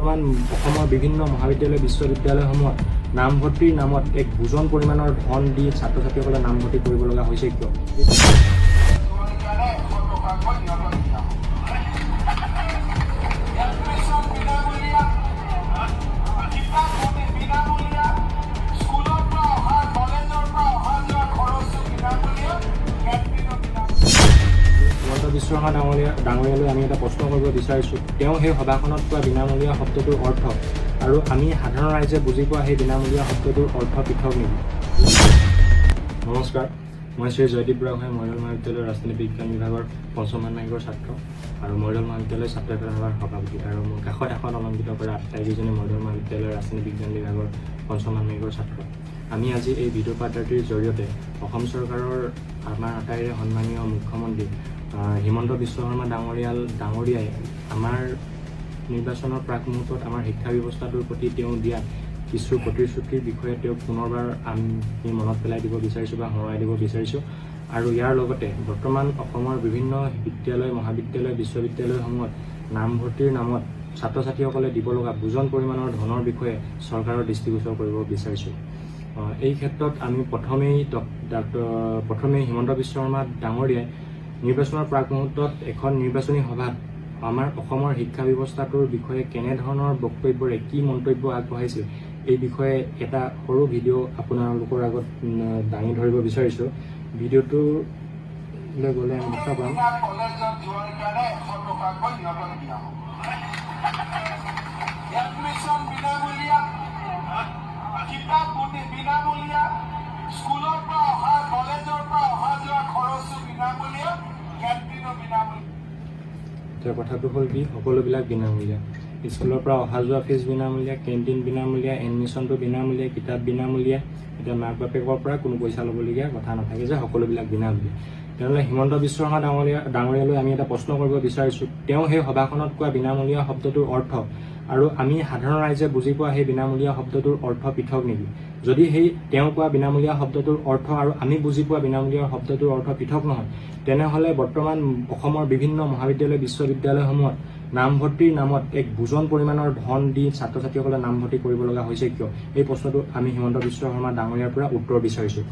বৰ্তমান অসমৰ বিভিন্ন মহাবিদ্যালয় বিশ্ববিদ্যালয়সমূহত নামভৰ্তিৰ নামত এক বুজন পৰিমাণৰ ধন দি ছাত্ৰ ছাত্ৰীসকলে নামভৰ্তি কৰিব লগা হৈছে কিয়? বিশ্বকৰ্মা ডাঙৰীয়ালৈ আমি এটা প্ৰশ্ন কৰিব বিচাৰিছোঁ। তেওঁ সেই সভাখনত কোৱা বিনামূলীয়া শব্দটোৰ অৰ্থ আৰু আমি সাধাৰণ ৰাইজে বুজি পোৱা সেই বিনামূলীয়া শব্দটোৰ অৰ্থ পৃথক নেকি? নমস্কাৰ, মই শ্ৰী জয়দীপ বুঢ়াগোহাঁই মৰিগাঁও মহাবিদ্যালয়ৰ ৰাজনীতি বিজ্ঞান বিভাগৰ পঞ্চম ষান্মাসিকৰ ছাত্ৰ আৰু মৰিগাঁও মহাবিদ্যালয়ৰ ছাত্ৰ সভাৰ সভাপতি আৰু মোৰ কাষত এখন অলংকৃত কৰা আটাইকেইজনী মৰিগাঁও মহাবিদ্যালয়ৰ ৰাজনীতি বিজ্ঞান বিভাগৰ পঞ্চম ষান্মাসিকৰ ছাত্ৰ। আমি আজি এই ভিডিঅ' বাৰ্তাটিৰ জৰিয়তে অসম চৰকাৰৰ আমাৰ আটাইৰে সন্মানীয় মুখ্যমন্ত্ৰী হিমন্ত বিশ্ব শৰ্মা ডাঙৰীয়াই আমাৰ নিৰ্বাচনৰ প্ৰাক মুহূৰ্তত আমাৰ শিক্ষা ব্যৱস্থাটোৰ প্ৰতি তেওঁ দিয়া কিছু প্ৰতিশ্ৰুতিৰ বিষয়ে তেওঁক পুনৰবাৰ আমি মনত পেলাই দিব বিচাৰিছোঁ বা সোঁৱৰাই দিব বিচাৰিছোঁ। আৰু ইয়াৰ লগতে বৰ্তমান অসমৰ বিভিন্ন বিদ্যালয় মহাবিদ্যালয় বিশ্ববিদ্যালয়সমূহত নামভৰ্তিৰ নামত ছাত্ৰ ছাত্ৰীসকলে দিব লগা বুজন পৰিমাণৰ ধনৰ বিষয়ে চৰকাৰৰ দৃষ্টিগোচৰ কৰিব বিচাৰিছোঁ। এই ক্ষেত্ৰত আমি প্ৰথমেই হিমন্ত বিশ্ব শৰ্মা ডাঙৰীয়াই নিৰ্বাচনৰ প্ৰাক মুহূৰ্তত এখন নিৰ্বাচনী সভাত আমাৰ অসমৰ শিক্ষা ব্যৱস্থাটোৰ বিষয়ে কেনেধৰণৰ বক্তব্যৰে কি মন্তব্য আগবঢ়াইছিল এই বিষয়ে এটা সৰু ভিডিঅ' আপোনালোকৰ আগত দাঙি ধৰিব বিচাৰিছোঁ। ভিডিঅ'টোলৈ গ'লে আমি দেখা পাম কথাটো হ'ল কি, সকলোবিলাক বিনামূলীয়া। স্কুলৰ পৰা অহা যোৱা ফিজ বিনামূলীয়া, কেণ্টিন বিনামূলীয়া, এডমিশ্যনটো বিনামূলীয়া, কিতাপ বিনামূলীয়া। এতিয়া মাক বাপেকৰ পৰা কোনো পইচা ল'বলগীয়া কথা নাথাকে যে সকলোবিলাক বিনামূলীয়া। তেনেহ'লে হিমন্ত বিশ্ব শৰ্মা ডাঙৰীয়ালৈ আমি এটা প্ৰশ্ন কৰিব বিচাৰিছোঁ। তেওঁ সেই সভাখনত কোৱা বিনামূলীয়া শব্দটোৰ অৰ্থ আৰু আমি সাধাৰণ ৰাইজে বুজি পোৱা সেই বিনামূলীয়া শব্দটোৰ অৰ্থ পৃথক নেকি? যদি তেওঁ কোৱা বিনামূলীয়া শব্দটোৰ অৰ্থ আৰু আমি বুজি পোৱা বিনামূলীয়া শব্দটোৰ অৰ্থ পৃথক নহয়, তেনেহ'লে বৰ্তমান অসমৰ বিভিন্ন মহাবিদ্যালয় বিশ্ববিদ্যালয়সমূহত নামভৰ্তিৰ নামত এক বুজন পৰিমাণৰ ধন দি ছাত্ৰ ছাত্ৰীসকলে নামভৰ্তি কৰিব লগা হৈছে কিয়? এই প্ৰশ্নটো আমি হিমন্ত বিশ্ব শৰ্মা ডাঙৰীয়াৰ পৰা উত্তৰ বিচাৰিছোঁ।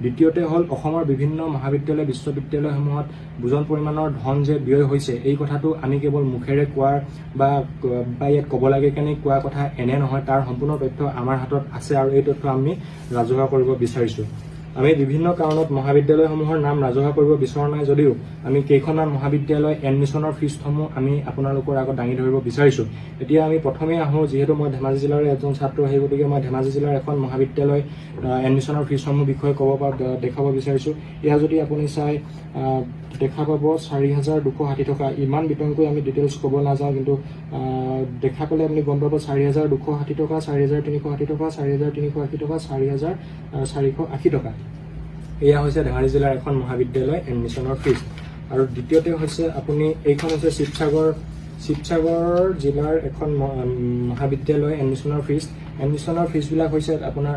দ্বিতীয়তে হ'ল অসমৰ বিভিন্ন মহাবিদ্যালয় বিশ্ববিদ্যালয়সমূহত বুজন পৰিমাণৰ ধন যে ব্যয় হৈছে, এই কথাটো আমি কেৱল মুখেৰে কোৱাৰ বা ইয়াত ক'ব লাগে কেনে কোৱা কথা এনে নহয়, তাৰ সম্পূৰ্ণ তথ্য আমাৰ হাতত আছে আৰু এই তথ্য আমি ৰাজহুৱা কৰিব বিচাৰিছোঁ। আমি বিভিন্ন কাৰণত মহাবিদ্যালয়সমূহৰ নাম ৰাজহুৱা কৰিব বিচৰা নাই যদিও আমি কেইখনমান মহাবিদ্যালয় এডমিশ্যনৰ ফিজসমূহ আমি আপোনালোকৰ আগত দাঙি ধৰিব বিচাৰিছোঁ। এতিয়া আমি প্ৰথমেই আহোঁ, যিহেতু মই ধেমাজি জিলাৰ এজন ছাত্ৰ, সেই গতিকে মই ধেমাজি জিলাৰ এখন মহাবিদ্যালয় এডমিশ্যনৰ ফিজসমূহ বিষয়ে দেখাব বিচাৰিছোঁ। এয়া যদি আপুনি চাই দেখা পাব 4,260 টকা। ইমান বিতংকৈ আমি ডিটেইলছ ক'ব নাযাওঁ, কিন্তু দেখা পালে আপুনি গম পাব 4,260 টকা, 4,380 টকা, 4,380 টকা, 4,480 টকা। এয়া হৈছে ধেমাজি জিলাৰ এখন মহাবিদ্যালয় এডমিশ্যনৰ ফিজ। আৰু দ্বিতীয়তে হৈছে এইখন হৈছে শিৱসাগৰ জিলাৰ এখন মহাবিদ্যালয় এডমিশ্যনৰ ফিজ। এডমিশ্যনৰ ফিজবিলাক হৈছে আপোনাৰ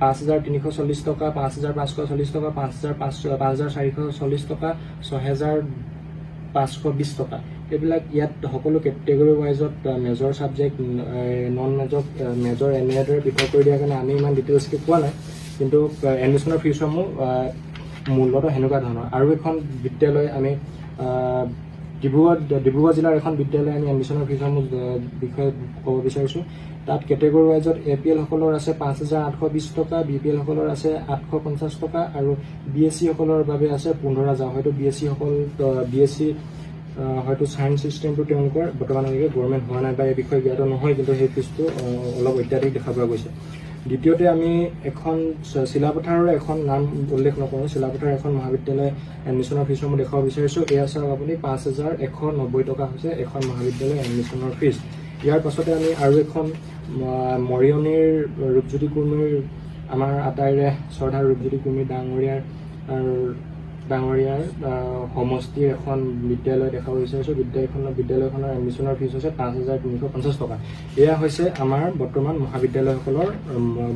5,340 টকা, 5,540 টকা, 5,440 টকা, 6,520 টকা। এইবিলাক ইয়াত সকলো কেটেগৰী ৱাইজত মেজৰ ছাবজেক্ট, নন মেজৰ এনেদৰে পৃথক কৰি দিয়াৰ কাৰণে আমি ইমান ডিটেইলছকৈ পোৱা নাই, কিন্তু এডমিশ্যনৰ ফিজসমূহ মূলতঃ সেনেকুৱা ধৰণৰ। আৰু এখন বিদ্যালয় আমি ডিব্ৰুগড় জিলাৰ এখন বিদ্যালয় আমি এডমিশ্যনৰ ফিজসমূহ বিষয়ে ক'ব বিচাৰিছোঁ। তাত কেটেগৰী ৱাইজত APL সকলৰ আছে 5,820 টকা, BPL সকলৰ আছে 850 টকা আৰু BSc সকলৰ বাবে আছে 15,000। হয়তো BSc হয়তো ছায়েন্স ষ্ট্ৰীমটো তেওঁলোকৰ বৰ্তমানলৈকে গভৰ্ণমেণ্ট হোৱা নাই বা এই বিষয়ে জ্ঞাত নহয়, কিন্তু সেই ফিজটো অলপ অত্যাধিক দেখা পোৱা গৈছে। দ্বিতীয়তে আমি এখন চিলাপথাৰৰ এখন নাম উল্লেখ নকৰোঁ, চিলাপথাৰৰ এখন মহাবিদ্যালয় এডমিশ্যনৰ ফিজসমূহ দেখাব বিচাৰিছোঁ। এয়া চাওক আপুনি 5,190 টকা হৈছে এখন মহাবিদ্যালয় এডমিশ্যনৰ ফিজ। ইয়াৰ পাছতে আমি আৰু এখন মৰিয়নিৰ ৰূপজ্যোতি কুৰ্মীৰ আমাৰ আটাইৰে শ্ৰদ্ধাৰ ৰূপজ্যোতি কুৰ্মী ডাঙৰীয়াৰ সমষ্টিৰ এখন বিদ্যালয় দেখাব বিচাৰিছোঁ। বিদ্যালয়খনৰ এডমিশ্যনৰ ফিজ হৈছে 5,350 টকা। এয়া হৈছে আমাৰ বৰ্তমান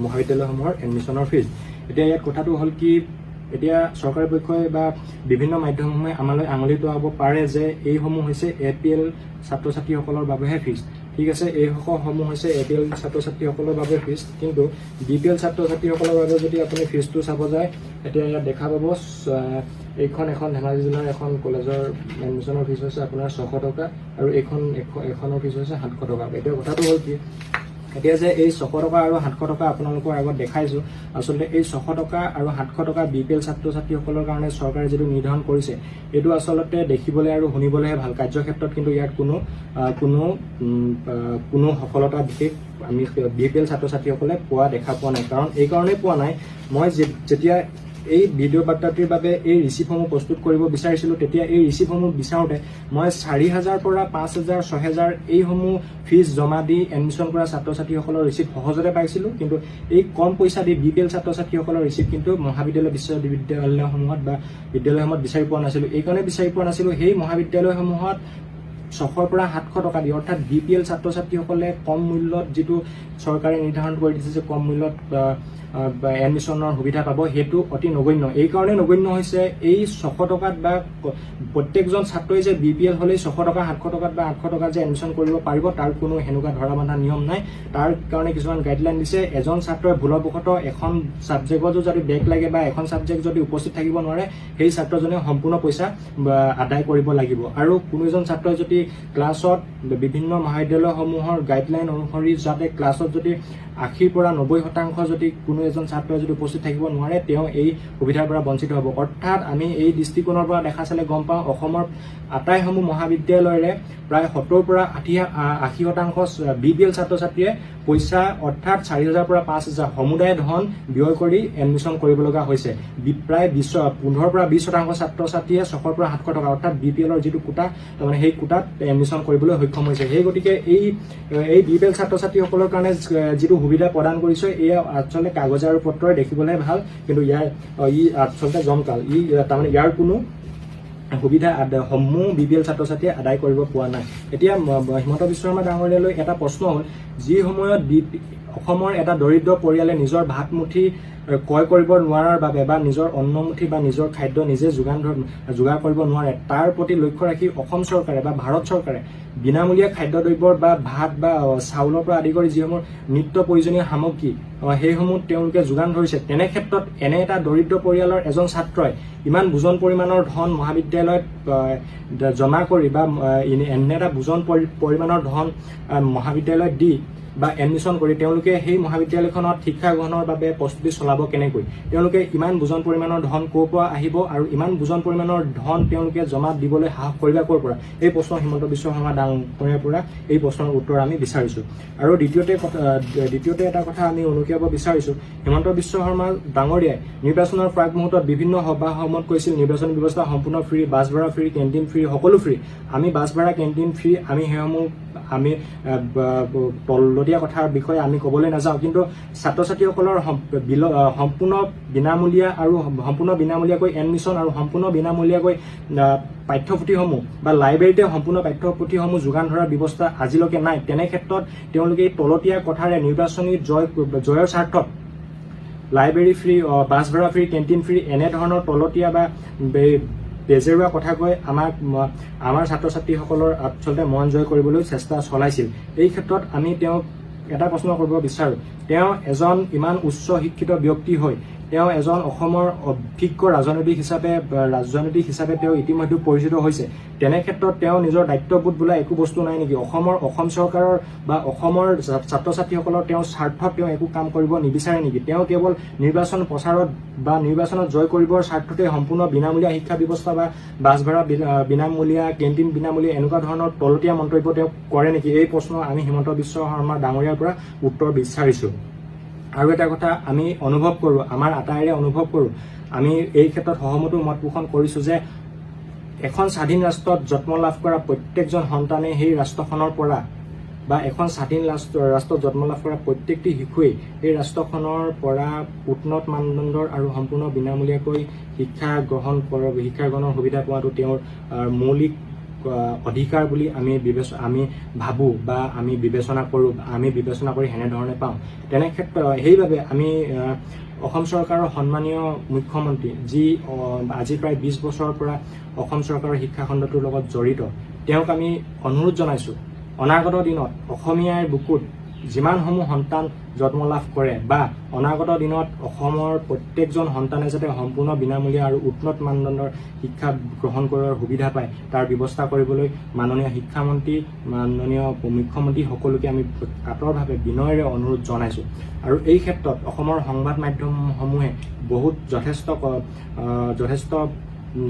মহাবিদ্যালয়সমূহৰ এডমিশ্যনৰ ফিজ। এতিয়া ইয়াত কথাটো হ'ল কি, এতিয়া চৰকাৰী পক্ষই বা বিভিন্ন মাধ্যমসমূহে আমালৈ আঙুলি টুৱাব পাৰে যে এইসমূহ হৈছে APL ছাত্ৰ ছাত্ৰীসকলৰ বাবেহে ফিজ। ঠিক আছে, এইসমূহ হৈছে APL ছাত্ৰ ছাত্ৰীসকলৰ বাবে ফিজ। কিন্তু BPL ছাত্ৰ ছাত্ৰীসকলৰ বাবে যদি আপুনি ফিজটো চাব যায়, এতিয়া ইয়াত দেখা পাব এইখন এখন ধেমাজি জিলাৰ এখন কলেজৰ এডমিশ্যনৰ ফিজ হৈছে আপোনাৰ 600 টকা আৰু এখনৰ ফিজ হৈছে 700 টকা। এতিয়া কথাটো হ'ল কি, এতিয়া যে এই 600 টকা আৰু 700 টকা আপোনালোকৰ আগত দেখাইছোঁ, আচলতে এই 600 টকা আৰু 700 টকা BPL ছাত্ৰ ছাত্ৰীসকলৰ কাৰণে চৰকাৰে যিটো নিৰ্ধাৰণ কৰিছে, এইটো আচলতে দেখিবলৈ আৰু শুনিবলৈহে ভাল। কাৰ্যক্ষেত্ৰত কিন্তু ইয়াত কোনো সফলতা বিশেষ আমি BPL ছাত্ৰ ছাত্ৰীসকলে দেখা পোৱা নাই। কাৰণ এই কাৰণেই পোৱা নাই, মই যেতিয়া এই ভিডিঅ' বাৰ্তাটিৰ বাবে এই ৰিচিপ্টসমূহ প্ৰস্তুত কৰিব বিচাৰিছিলোঁ, তেতিয়া এই ৰিচিপ্টসমূহ বিচাৰোঁতে মই 4,000 পৰা 5,000 6,000 এইসমূহ ফিজ জমা দি এডমিশ্যন কৰা ছাত্ৰ ছাত্ৰীসকলৰ ৰিচিপ্ট সহজতে পাইছিলোঁ। কিন্তু এই কম পইচা দি BPL ছাত্ৰ ছাত্ৰীসকলৰ ৰিচিপ্ট কিন্তু মহাবিদ্যালয় বিশ্ববিদ্যালয়সমূহত বা বিদ্যালয়সমূহত বিচাৰি পোৱা নাছিলোঁ। এইকাৰণে বিচাৰি পোৱা নাছিলোঁ, সেই মহাবিদ্যালয়সমূহত 600 পৰা 700 টকা দি, অৰ্থাৎ BPL ছাত্ৰ ছাত্ৰীসকলে কম মূল্যত যিটো চৰকাৰে নিৰ্ধাৰণ কৰি দিছে যে কম মূল্যত এডমিশ্যনৰ সুবিধা পাব, সেইটো অতি নগণ্য। এইকাৰণে নগণ্য হৈছে এই 600 টকাত বা প্ৰত্যেকজন ছাত্ৰই যে BPL হ'লেই 600 টকা 700 টকাত বা 800 টকাত যে এডমিশ্যন কৰিব পাৰিব, তাৰ কোনো সেনেকুৱা ধৰা বন্ধা নিয়ম নাই। তাৰ কাৰণে কিছুমান গাইডলাইন দিছে। এজন ছাত্ৰই ভুলবশতঃ এখন ছাবজেক্টতো যদি বেক লাগে বা এখন ছাবজেক্ট যদি উপস্থিত থাকিব নোৱাৰে, সেই ছাত্ৰজনে সম্পূৰ্ণ পইচা আদায় কৰিব লাগিব। আৰু কোনো এজন ছাত্ৰই যদি ক্লাছত বিভিন্ন মহাবিদ্যালয়সমূহৰ গাইডলাইন অনুসৰি যাতে ক্লাছত যদি 80 পৰা 90% যদি কোনো এজন ছাত্ৰই যদি উপস্থিত থাকিব নোৱাৰে, তেওঁ এই সুবিধাৰ পৰা বঞ্চিত হ'ব। অৰ্থাৎ আমি এই দৃষ্টিকোণৰ পৰা দেখা চালে গম পাওঁ, অসমৰ আটাইসমূহ মহাবিদ্যালয়ৰে প্ৰায় 70 পৰা 80% BPL ছাত্ৰ ছাত্ৰীয়ে পইচা অৰ্থাৎ 4,000 পৰা 5,000 সমুদায় ধন ব্যয় কৰি এডমিশ্যন কৰিব লগা হৈছে। প্ৰায় 15 পৰা 20% ছাত্ৰ ছাত্ৰীয়ে 600 পৰা 700 টকা অৰ্থাৎ BPLৰ যিটো কোটা, তাৰমানে সেই কোটাত এডমিশ্যন কৰিবলৈ সক্ষম হৈছে। সেই গতিকে এই BPL ছাত্ৰ ছাত্ৰীসকলৰ কাৰণে যিটো সুবিধা প্ৰদান কৰিছে, এয়া আচলতে কাগজ আৰু পত্ৰই দেখিবলৈ ভাল, কিন্তু ই আচলতে জমকাল। তাৰমানে ইয়াৰ কোনো সুবিধা সমূহ BPL ছাত্ৰ ছাত্ৰীয়ে আদায় কৰিব পোৱা নাই। এতিয়া হিমন্ত বিশ্ব শৰ্মা ডাঙৰীয়ালৈ এটা প্ৰশ্ন হ'ল, যি সময়ত অসমৰ এটা দৰিদ্ৰ পৰিয়ালে নিজৰ ভাত মুঠি ক্ৰয় কৰিব নোৱাৰাৰ বাবে বা নিজৰ অন্নমুঠি বা নিজৰ খাদ্য নিজে যোগাৰ কৰিব নোৱাৰে, তাৰ প্ৰতি লক্ষ্য ৰাখি অসম চৰকাৰে বা ভাৰত চৰকাৰে বিনামূলীয়া খাদ্যদ্ৰব্যৰ বা ভাত বা চাউলৰ পৰা আদি কৰি যিসমূহ নিত্য প্ৰয়োজনীয় সামগ্ৰী সেইসমূহ তেওঁলোকে যোগান ধৰিছে। তেনে ক্ষেত্ৰত এনে এটা দৰিদ্ৰ পৰিয়ালৰ এজন ছাত্ৰই ইমান বুজন পৰিমাণৰ ধন মহাবিদ্যালয়ত জমা কৰি বা এনে এটা বুজন পৰিমাণৰ ধন মহাবিদ্যালয়ত দি বা এডমিশ্যন কৰি তেওঁলোকে সেই মহাবিদ্যালয়খনত শিক্ষা গ্ৰহণৰ বাবে প্ৰস্তুতি চলাব কেনেকৈ? তেওঁলোকে ইমান বুজন পৰিমাণৰ ধন ক'ৰ পৰা আহিব আৰু ইমান বুজন পৰিমাণৰ ধন তেওঁলোকে জমা দিবলৈ সাহস কৰিবা ক'ৰ পৰা? এই প্ৰশ্ন হিমন্ত বিশ্ব শৰ্মা ডাঙৰীয়াৰ পৰা এই প্ৰশ্নৰ উত্তৰ আমি বিচাৰিছোঁ। আৰু দ্বিতীয়তে এটা কথা আমি অনুকিয়াব বিচাৰিছোঁ, হিমন্ত বিশ্ব শৰ্মা ডাঙৰীয়াই নিৰ্বাচনৰ প্ৰাক মুহূৰ্তত বিভিন্ন সভা-সমাগমত কৈছিল নিৰ্বাচন ব্যৱস্থা সম্পূৰ্ণ ফ্ৰী, বাছ ভাড়া ফ্ৰী, কেণ্টিন ফ্ৰী, সকলো ফ্ৰী। আমি বাছ ভাড়া, কেণ্টিন ফ্ৰী, আমি সেইসমূহ তলতীয়া কথাৰ বিষয়ে আমি ক'বলৈ নাযাওঁ, কিন্তু ছাত্ৰ ছাত্ৰীসকলৰ সম্পূৰ্ণ বিনামূলীয়া আৰু সম্পূৰ্ণ বিনামূলীয়াকৈ এডমিশ্যন আৰু সম্পূৰ্ণ বিনামূলীয়াকৈ পাঠ্যপুথিসমূহ বা লাইব্ৰেৰীতে সম্পূৰ্ণ পাঠ্যপুথিসমূহ যোগান ধৰাৰ ব্যৱস্থা আজিলৈকে নাই। তেনে ক্ষেত্ৰত তেওঁলোকে এই তলতীয়া কথাৰে নিৰ্বাচনী জয়ৰ স্বাৰ্থত লাইব্ৰেৰী ফ্ৰী, বাছ ভাড়া ফ্ৰী, কেণ্টিন ফ্ৰী এনেধৰণৰ তলতীয়া বা বেজেৰুৱা কথা কৈ আমাৰ ছাত্ৰ ছাত্ৰীসকলৰ আচলতে মন জয় কৰিবলৈ চেষ্টা চলাইছিল। এই ক্ষেত্ৰত আমি তেওঁক এটা প্ৰশ্ন কৰিব বিচাৰোঁ, তেওঁ এজন ইমান উচ্চ শিক্ষিত ব্যক্তি হৈ তেওঁ এজন অসমৰ অভিজ্ঞ ৰাজনৈতিক হিচাপে তেওঁ ইতিমধ্যে পৰিচিত হৈছে। তেনে ক্ষেত্ৰত তেওঁ নিজৰ দায়িত্ববোধ বোলা একো বস্তু নাই নেকি? অসম চৰকাৰৰ বা অসমৰ ছাত্ৰ ছাত্ৰীসকলৰ তেওঁৰ স্বাৰ্থত তেওঁ একো কাম কৰিব নিবিচাৰে নেকি? তেওঁ কেৱল নিৰ্বাচন প্ৰচাৰত বা নিৰ্বাচনত জয় কৰিবৰ স্বাৰ্থতে সম্পূৰ্ণ বিনামূলীয়া শিক্ষা ব্যৱস্থা বা বাছ ভাড়া বিনামূলীয়া, কেণ্টিন বিনামূলীয়া এনেকুৱা ধৰণৰ তলতীয়া মন্তব্য তেওঁ কৰে নেকি? এই প্ৰশ্ন আমি হিমন্ত বিশ্ব শৰ্মা ডাঙৰীয়াৰ পৰা উত্তৰ বিচাৰিছোঁ। আৰু এটা কথা আমি অনুভৱ কৰোঁ, আমাৰ আটাইৰে অনুভৱ কৰোঁ, আমি এই ক্ষেত্ৰত সহমতো মত পোষণ কৰিছোঁ যে এখন স্বাধীন ৰাষ্ট্ৰত জন্ম লাভ কৰা প্ৰত্যেকজন সন্তানে সেই ৰাষ্ট্ৰখনৰ পৰা বা এখন স্বাধীন ৰাষ্ট্ৰত জন্ম লাভ কৰা প্ৰত্যেকটি শিশুৱেই এই ৰাষ্ট্ৰখনৰ পৰা উন্নত মানদণ্ডৰ আৰু সম্পূৰ্ণ বিনামূলীয়াকৈ শিক্ষা গ্ৰহণৰ সুবিধা পোৱাটো তেওঁৰ মৌলিক অধিকাৰ বুলি আমি ভাবোঁ বা আমি বিবেচনা কৰোঁ, আমি বিবেচনা কৰি সেনেধৰণে পাওঁ। তেনে ক্ষেত্ৰত সেইবাবে আমি অসম চৰকাৰৰ সন্মানীয় মুখ্যমন্ত্ৰী, যি আজি প্ৰায় 20 বছৰৰ পৰা অসম চৰকাৰৰ শিক্ষা খণ্ডটোৰ লগত জড়িত, তেওঁক আমি অনুৰোধ জনাইছোঁ, অনাগত দিনত অসমীয়াৰ বুকুত যিমানসমূহ সন্তান জন্ম লাভ কৰে বা অনাগত দিনত অসমৰ প্ৰত্যেকজন সন্তানে যাতে সম্পূৰ্ণ বিনামূলীয়া আৰু উন্নত মানদণ্ডৰ শিক্ষা গ্ৰহণ কৰাৰ সুবিধা পায় তাৰ ব্যৱস্থা কৰিবলৈ মাননীয় শিক্ষামন্ত্ৰী, মাননীয় মুখ্যমন্ত্ৰী সকলোকে আমি কাতৰভাৱে বিনয়েৰে অনুৰোধ জনাইছোঁ। আৰু এই ক্ষেত্ৰত অসমৰ সংবাদ মাধ্যমসমূহে বহুত যথেষ্ট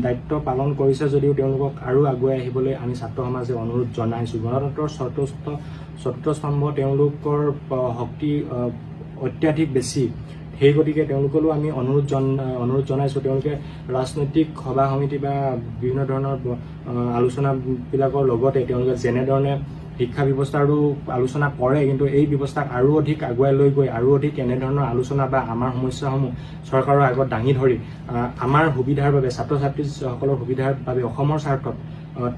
দায়িত্ব পালন কৰিছে যদিও তেওঁলোকক আৰু আগুৱাই আহিবলৈ আমি ছাত্ৰ সমাজে অনুৰোধ জনাইছোঁ। গণতন্ত্ৰৰ চতুৰ্থ স্তম্ভ তেওঁলোকৰ শক্তি অত্যাধিক বেছি, সেই গতিকে তেওঁলোকলৈও আমি অনুৰোধ জনাইছোঁ। তেওঁলোকে ৰাজনৈতিক সভা সমিতি বা বিভিন্ন ধৰণৰ আলোচনাবিলাকৰ লগতে তেওঁলোকে যেনেধৰণে শিক্ষা ব্যৱস্থাৰো আলোচনা কৰে, কিন্তু এই ব্যৱস্থাক আৰু অধিক আগুৱাই লৈ গৈ আৰু অধিক এনেধৰণৰ আলোচনা বা আমাৰ সমস্যাসমূহ চৰকাৰৰ আগত দাঙি ধৰি আমাৰ সুবিধাৰ বাবে, ছাত্ৰ ছাত্ৰীসকলৰ সুবিধাৰ বাবে অসমৰ স্বাৰ্থত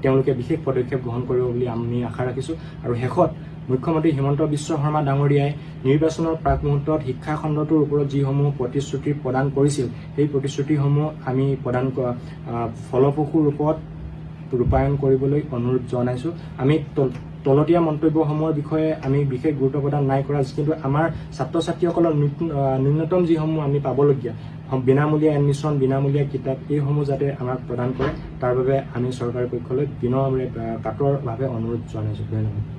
তেওঁলোকে বিশেষ পদক্ষেপ গ্ৰহণ কৰিব বুলি আমি আশা ৰাখিছোঁ। আৰু শেষত মুখ্যমন্ত্ৰী হিমন্ত বিশ্ব শৰ্মা ডাঙৰীয়াই নিৰ্বাচনৰ প্ৰাক মুহূৰ্তত শিক্ষা খণ্ডটোৰ ওপৰত যিসমূহ প্ৰতিশ্ৰুতি প্ৰদান কৰিছিল, সেই প্ৰতিশ্ৰুতিসমূহ আমি ফলপ্ৰসূ ৰূপত ৰূপায়ণ কৰিবলৈ অনুৰোধ জনাইছোঁ। আমি তলতীয়া মন্তব্যসমূহৰ বিষয়ে আমি বিশেষ গুৰুত্ব প্ৰদান নাই কৰা, কিন্তু আমাৰ ছাত্ৰ ছাত্ৰীসকলৰ ন্যূনতম যিসমূহ আমি পাবলগীয়া বিনামূলীয়া এডমিশ্যন, বিনামূলীয়া কিতাপ, এইসমূহ যাতে আমাক প্ৰদান কৰে তাৰ বাবে আমি চৰকাৰৰ পক্ষলৈ বিনম্ৰ কাতৰভাৱে অনুৰোধ জনাইছোঁ। ধন্যবাদ।